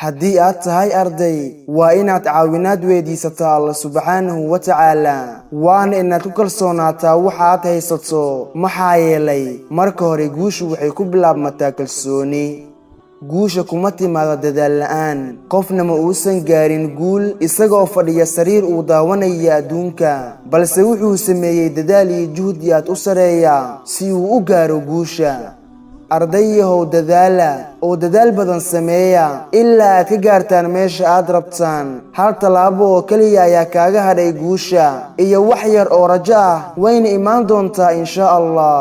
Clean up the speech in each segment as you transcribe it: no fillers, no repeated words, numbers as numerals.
haddii aad tahay arday waa inaad caawinaad weydiisataa Allah subxaanahu wa tacaala waana inaad ku kalsoonaataa waxa aad haysato maxaa yeelay marka hore guushu waxay ku bilaabmataa kalsooni guusha kuma timaado dadaal la'aan qofna ma uusan gaarin guul isagoo fadhiya sariir uu daawanaya adduunka balse wuxuu sameeyay dadaal iyo juhdi aad u sareeya si uu u gaaro guusha ardayahow dadaala oo dadaal badan sameeya ilaa aad ka gaartaan meesha aad rabtaan hal talaabo oo kaliya ayaa kaaga hadhay guusha iyo wax yar oo rajo ah wayna imaan doontaa insha Allah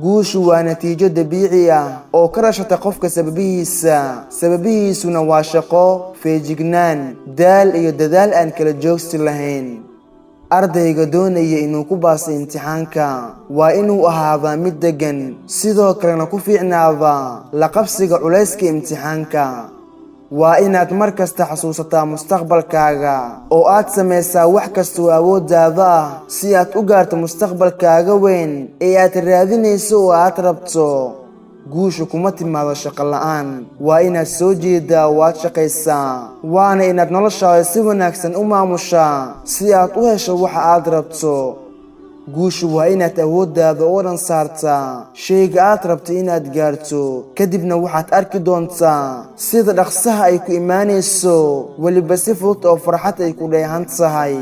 guushu waa natiijo dabiici ah oo ka dhashata qofka sababihiisuna waa shaqo feejignaan daal iyo dadaal aan kala joogsi lahayn ardayga doonaya inuu ku baaso imtixaanka waa inuu ahaadaa mid degan sidoo kalena ku fiicnaada la qabsiga culayska imtixaanka waa inaad mar kasta xasuusataa mustaqbalkaaga oo aad samaysaa wax kasta oo awooddaada ah si aad u gaarto mustaqbalkaaga weyn ee aad raadinayso oo aad rabto guushu kuma timaado shaqo la'aan waa inaad soo jeedaa oo aad shaqaysaa waana inaad noloshaada si wanaagsan u maamushaa si aad u hesho waxa aad rabto guushu waa inaad awooddaada oo dhan saartaa shayga aad rabto inaad gaarto kadibna waxaad arki doontaa sida dhaqsaha ay ku imaanayso weliba si fudud oo farxad ay ku dheehan tahay